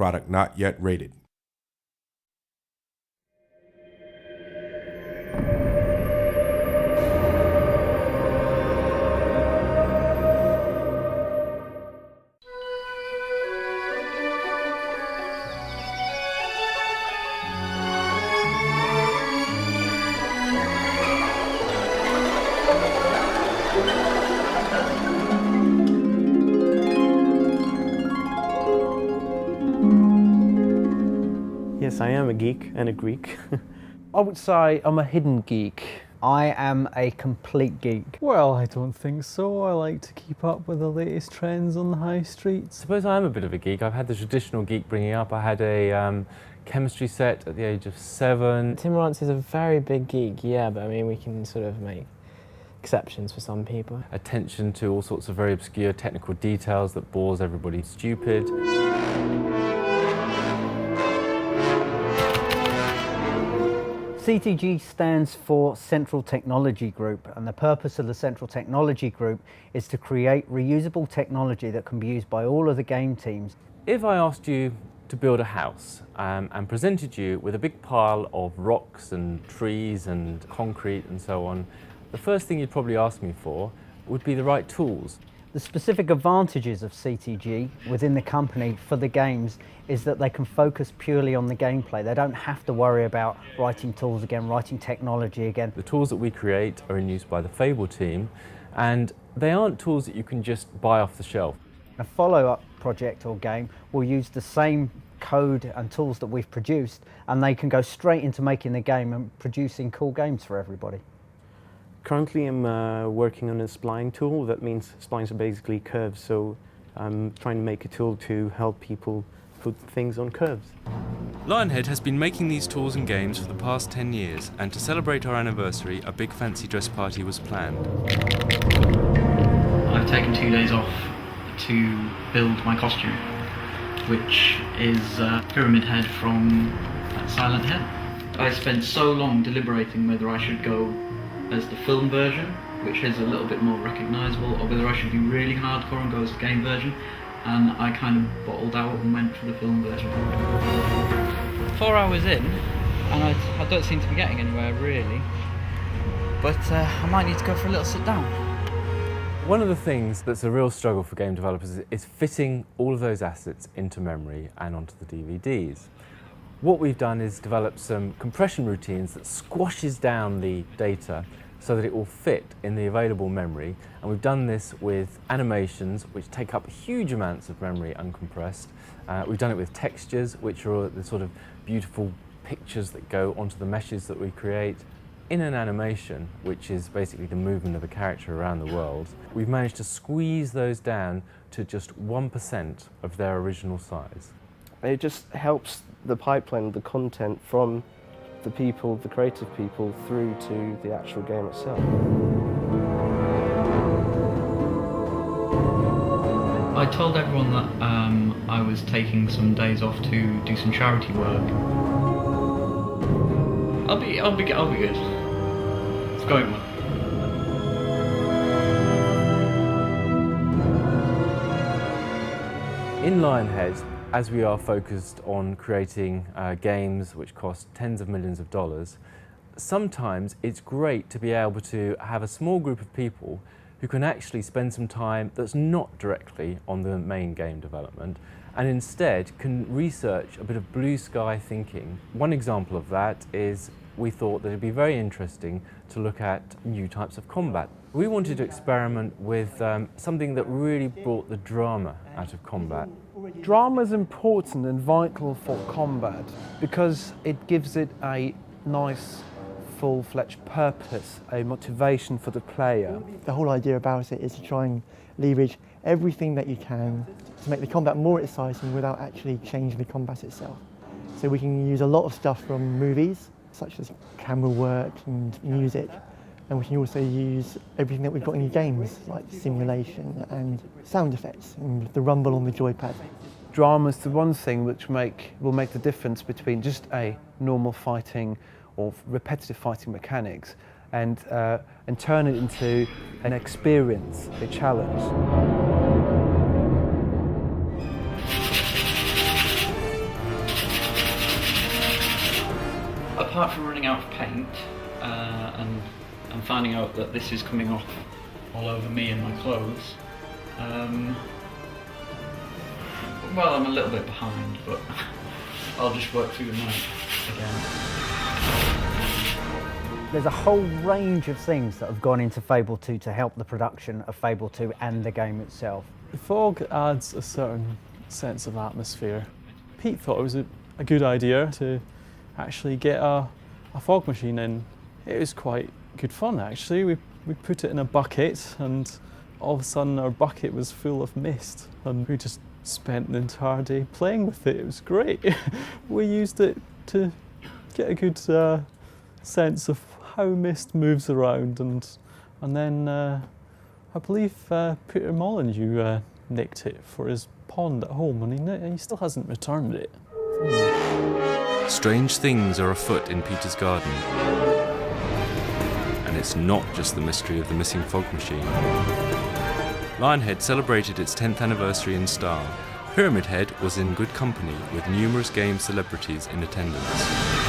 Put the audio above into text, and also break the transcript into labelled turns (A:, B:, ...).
A: Product not yet rated.
B: Yes, I am a geek and a Greek.
C: I would say I'm a hidden geek.
D: I am a complete geek.
E: Well, I don't think so. I like to keep up with the latest trends on the high streets.
F: I suppose I am a bit of a geek. I've had the traditional geek bringing up. I had a chemistry set at the age of 7.
B: Tim Rance is a very big geek, yeah, but I mean, we can sort of make exceptions for some people.
F: Attention to all sorts of very obscure technical details that bores everybody stupid.
D: CTG stands for Central Technology Group, and the purpose of the Central Technology Group is to create reusable technology that can be used by all of the game teams.
F: If I asked you to build a house and presented you with a big pile of rocks and trees and concrete and so on, the first thing you'd probably ask me for would be the right tools.
D: The specific advantages of CTG within the company for the games is that they can focus purely on the gameplay. They don't have to worry about writing tools again, writing technology again.
F: The tools that we create are in use by the Fable team, and they aren't tools that you can just buy off the shelf.
D: A follow-up project or game will use the same code and tools that we've produced, and they can go straight into making the game and producing cool games for everybody.
B: Currently I'm working on a spline tool. That means splines are basically curves, so I'm trying to make a tool to help people put things on curves.
G: Lionhead has been making these tools and games for the past 10 years, and to celebrate our anniversary, a big fancy dress party was planned.
H: I've taken 2 days off to build my costume, which is Pyramid Head from Silent Hill. I spent so long deliberating whether I should go as the film version, which is a little bit more recognisable, or whether I should be really hardcore and go as the game version, and I kind of bottled out and went for the film version. 4 hours in, and I don't seem to be getting anywhere really, but I might need to go for a little sit down.
F: One of the things that's a real struggle for game developers is fitting all of those assets into memory and onto the DVDs. What we've done is develop some compression routines that squashes down the data so that it will fit in the available memory, and we've done this with animations which take up huge amounts of memory uncompressed. We've done it with textures, which are the sort of beautiful pictures that go onto the meshes that we create. In an animation, which is basically the movement of a character around the world, we've managed to squeeze those down to just 1% of their original size.
I: It just helps the pipeline, the content from the people, the creative people, through to the actual game itself.
H: I told everyone that I was taking some days off to do some charity work. I'll be good. It's going well.
F: In Lionhead, as we are focused on creating games which cost tens of millions of dollars, sometimes it's great to be able to have a small group of people who can actually spend some time that's not directly on the main game development, and instead can research a bit of blue sky thinking. One example of that is we thought that it'd be very interesting to look at new types of combat. We wanted to experiment with something that really brought the drama out of combat.
C: Drama is important and vital for combat because it gives it a nice, full-fledged purpose, a motivation for the player.
J: The whole idea about it is to try and leverage everything that you can to make the combat more exciting without actually changing the combat itself. So we can use a lot of stuff from movies, such as camera work and music, and we can also use everything that we've got in games, like simulation and sound effects and the rumble on the joypad.
C: Drama is the one thing which will make the difference between just a normal fighting or repetitive fighting mechanics and turn it into an experience, a challenge.
H: apart from running out of paint and finding out that this is coming off all over me and my clothes, well, I'm a little bit behind, but I'll just work through the night again.
D: There's a whole range of things that have gone into Fable 2 to help the production of Fable 2 and the game itself.
E: The fog adds a certain sense of atmosphere. Pete thought it was a good idea to actually get a fog machine in. It was quite good fun actually. We put it in a bucket and all of a sudden our bucket was full of mist and we just spent the entire day playing with it. It was great. We used it to get a good sense of how mist moves around and then I believe Peter Molyneux nicked it for his pond at home and he still hasn't returned it.
G: Strange things are afoot in Peter's garden. And it's not just the mystery of the missing fog machine. Lionhead celebrated its 10th anniversary in style. Pyramid Head was in good company with numerous game celebrities in attendance.